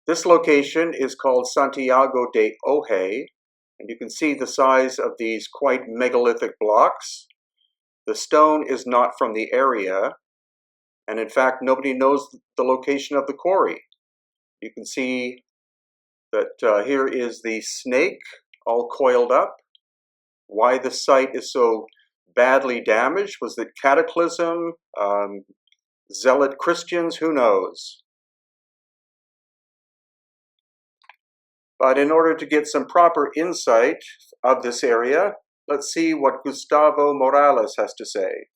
This location is called Santiago de Ohe, and you can see the size of these quite megalithic blocks. The stone is not from the area, and in fact nobody knows the location of the quarry. You can see that here is the snake all coiled up. Why the site is so badly damaged? Was it cataclysm? Zealot Christians? Who knows? But in order to get some proper insight of this area, let's see what Gustavo Morales has to say.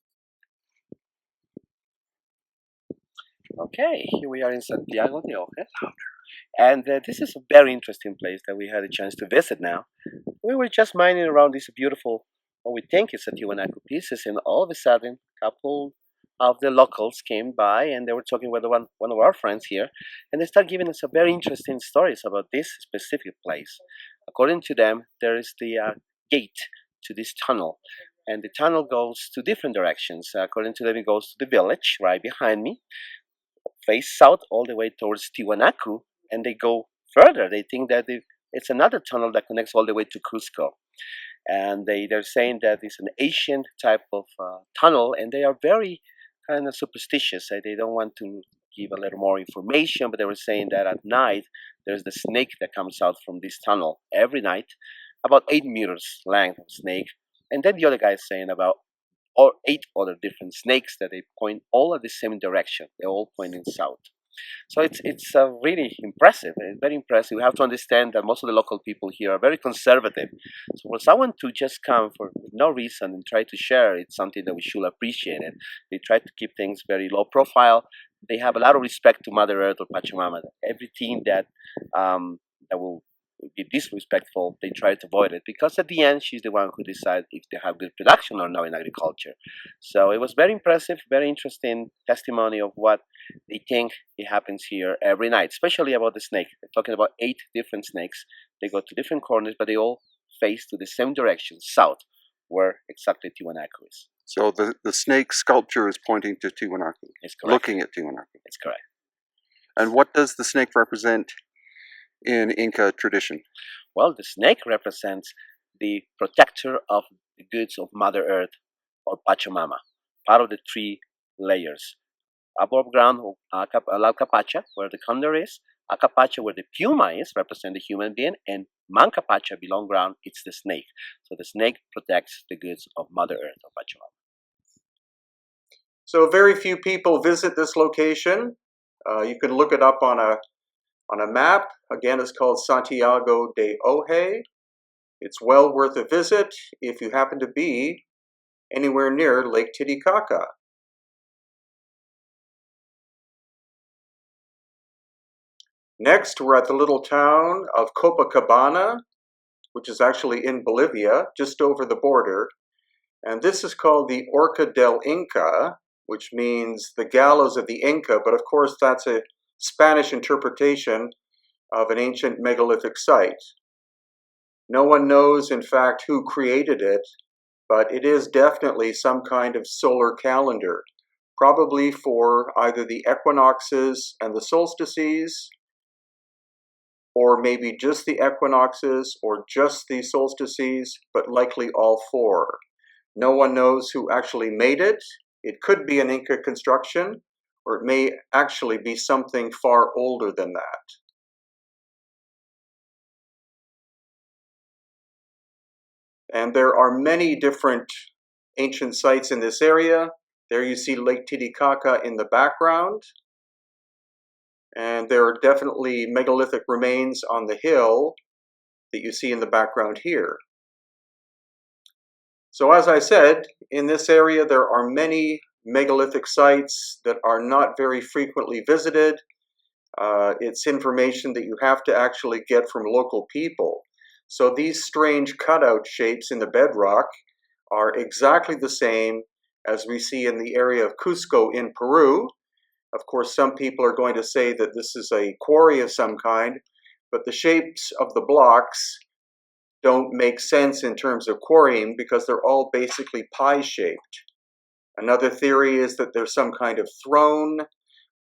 Okay, here we are in Santiago de Ohe, and this is a very interesting place that we had a chance to visit now. We were just mining around these beautiful, what we think is a Tiwanaku pieces, and all of a sudden, a couple of the locals came by and they were talking with one of our friends here, and they started giving us a very interesting stories about this specific place. According to them, there is the gate to this tunnel, and the tunnel goes to different directions. According to them, it goes to the village right behind me, face south all the way towards Tiwanaku, and they go further. They think that it's another tunnel that connects all the way to Cusco. And they're saying that it's an ancient type of tunnel, and they are very kind of superstitious. They don't want to give a little more information, but they were saying that at night there's the snake that comes out from this tunnel every night, about 8 meters length of snake. And then the other guy is saying about or 8 other different snakes that they point all at the same direction. They're all pointing south. So it's really impressive. It's very impressive. We have to understand that most of the local people here are very conservative. So for someone to just come for no reason and try to share, it's something that we should appreciate. And they try to keep things very low profile. They have a lot of respect to Mother Earth or Pachamama. Everything that will be disrespectful, they try to avoid it, because at the end she's the one who decides if they have good production or not in agriculture. So it was very impressive, very interesting testimony of what they think it happens here every night, especially about the snake. They're talking about 8 different snakes. They go to different corners, but they all face to the same direction, south, where exactly Tiwanaku is. So the snake sculpture is pointing to Tiwanaku. It's correct. Looking at Tiwanaku. It's correct. And what does the snake represent in Inca tradition? Well, the snake represents the protector of the goods of Mother Earth or Pachamama, part of the 3 layers. Above ground, La Capacha, where the condor is, Acapacha, where the puma is, represent the human being, and Mancapacha, below ground, it's the snake. So the snake protects the goods of Mother Earth or Pachamama. So very few people visit this location. You can look it up on a map. Again, it's called Santiago de Ohe. It's well worth a visit if you happen to be anywhere near Lake Titicaca. Next, we're at the little town of Copacabana, which is actually in Bolivia, just over the border. And this is called the Orca del Inca, which means the gallows of the Inca, but of course that's a Spanish interpretation of an ancient megalithic site. No one knows, in fact, who created it, but it is definitely some kind of solar calendar, probably for either the equinoxes and the solstices, or maybe just the equinoxes or just the solstices, but likely all 4. No one knows who actually made it. It could be an Inca construction, or it may actually be something far older than that. And there are many different ancient sites in this area. There you see Lake Titicaca in the background. And there are definitely megalithic remains on the hill that you see in the background here. So as I said, in this area there are many megalithic sites that are not very frequently visited. It's information that you have to actually get from local people. So these strange cutout shapes in the bedrock are exactly the same as we see in the area of Cusco in Peru. Of course, some people are going to say that this is a quarry of some kind, but the shapes of the blocks don't make sense in terms of quarrying because they're all basically pie-shaped. Another theory is that there's some kind of throne,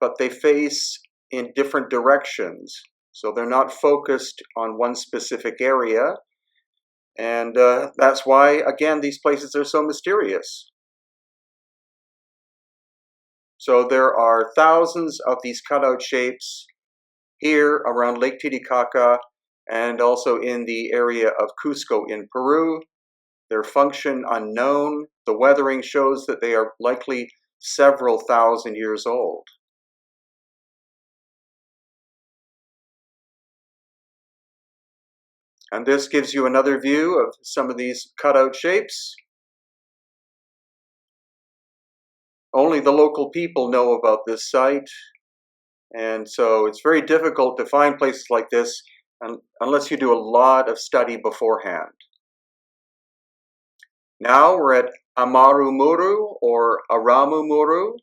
but they face in different directions. So they're not focused on one specific area. And that's why, again, these places are so mysterious. So there are thousands of these cutout shapes here around Lake Titicaca and also in the area of Cusco in Peru. Their function unknown. The weathering shows that they are likely several thousand years old. And this gives you another view of some of these cutout shapes. Only the local people know about this site, and so it's very difficult to find places like this unless you do a lot of study beforehand. Now we're at Amaru Muru or Aramu Muru,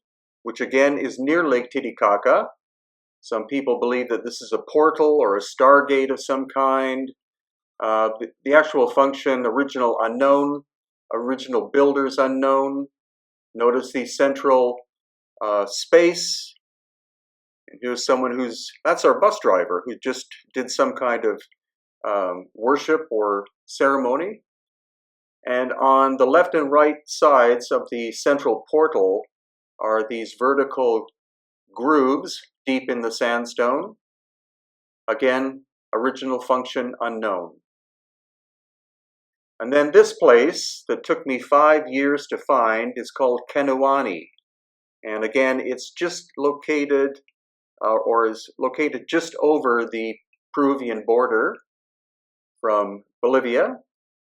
which again is near Lake Titicaca. Some people believe that this is a portal or a stargate of some kind. The actual function, original unknown, original builders unknown. Notice the central space. And here's someone that's our bus driver who just did some kind of worship or ceremony. And on the left and right sides of the central portal are these vertical grooves deep in the sandstone. Again, original function unknown. And then this place that took me 5 years to find is called Kenowani. And again, it's just located is located just over the Peruvian border from Bolivia.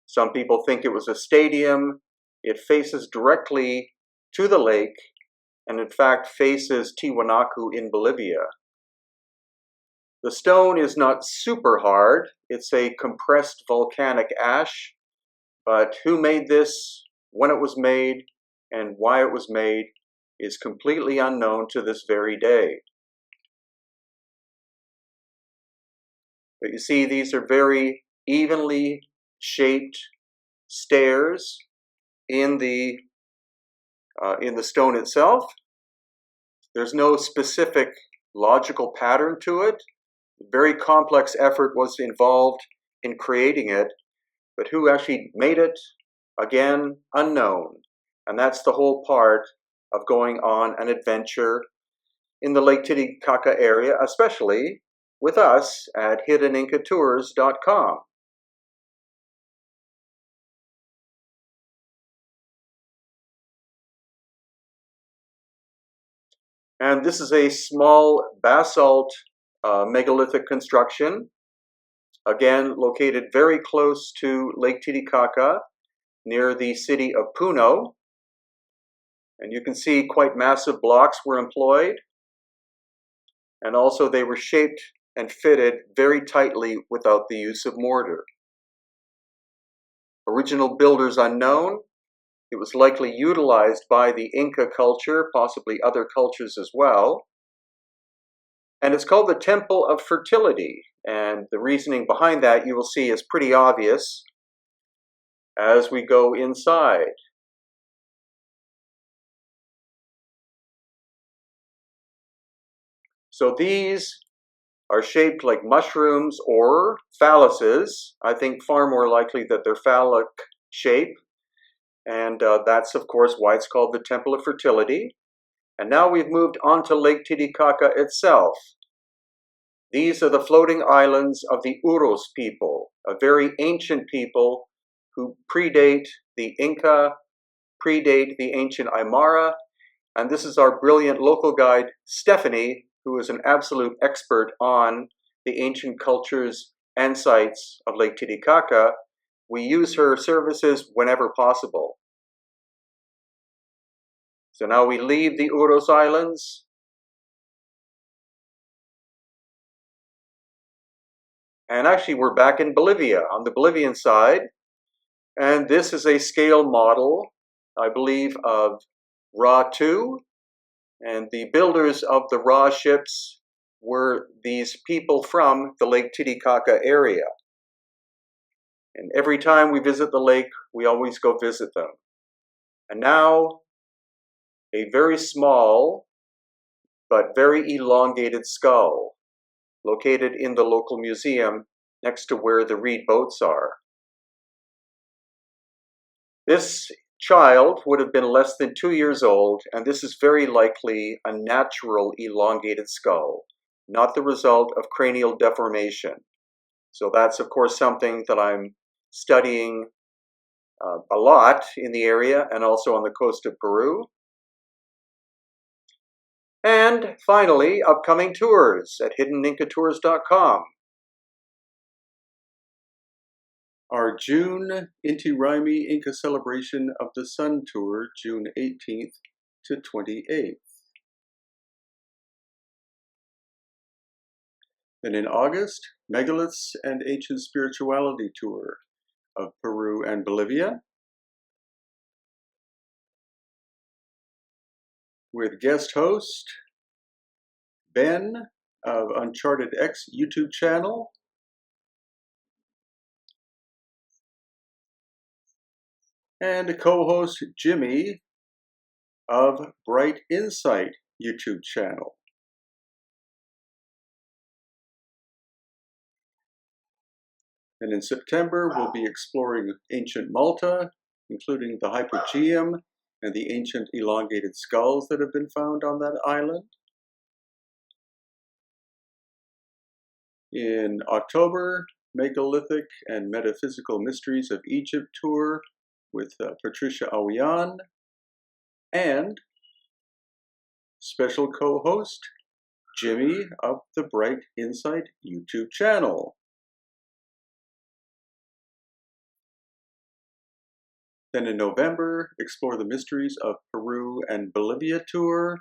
Some people think it was a stadium. It faces directly to the lake and in fact faces Tiwanaku in Bolivia. The stone is not super hard. It's a compressed volcanic ash, but who made this, when it was made, and why it was made is completely unknown to this very day. But you see, these are very evenly shaped stairs in the stone itself. There's no specific logical pattern to it. Very complex effort was involved in creating it, but who actually made it, again, unknown. And that's the whole part of going on an adventure in the Lake Titicaca area, especially with us at hiddenincatours.com. And this is a small basalt megalithic construction, again located very close to Lake Titicaca, near the city of Puno. And you can see quite massive blocks were employed. And also they were shaped and fitted very tightly without the use of mortar. Original builders unknown. It was likely utilized by the Inca culture, possibly other cultures as well. And it's called the Temple of Fertility. And the reasoning behind that, you will see, is pretty obvious as we go inside. So these are shaped like mushrooms or phalluses. I think far more likely that they're phallic shape. And that's, of course, why it's called the Temple of Fertility. And now we've moved on to Lake Titicaca itself. These are the floating islands of the Uros people, a very ancient people who predate the Inca, predate the ancient Aymara. And this is our brilliant local guide, Stephanie, who is an absolute expert on the ancient cultures and sites of Lake Titicaca. We use her services whenever possible. So now we leave the Uros Islands. And actually we're back in Bolivia, on the Bolivian side. And this is a scale model, I believe, of Ra 2. And the builders of the Ra ships were these people from the Lake Titicaca area. And every time we visit the lake, we always go visit them. And now, a very small but very elongated skull, located in the local museum next to where the reed boats are. This child would have been less than 2 years old, and this is very likely a natural elongated skull, not the result of cranial deformation. So that's, of course, something that I'm studying a lot in the area and also on the coast of Peru. And finally, upcoming tours at hiddenincatours.com. Our June Inti Raymi Inca Celebration of the Sun Tour, June 18th to 28th. Then in August, Megaliths and Ancient Spirituality Tour of Peru and Bolivia, with guest host Ben of Uncharted X YouTube channel, and co-host Jimmy of Bright Insight YouTube channel. And in September, we'll be exploring ancient Malta, including the Hypogeum and the ancient elongated skulls that have been found on that island. In October, Megalithic and Metaphysical Mysteries of Egypt tour with Patricia Awian and special co-host Jimmy of the Bright Insight YouTube channel. Then in November, explore the mysteries of Peru and Bolivia tour.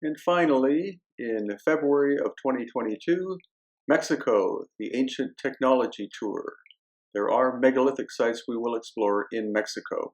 And finally, in February of 2022, Mexico, the Ancient Technology Tour. There are megalithic sites we will explore in Mexico.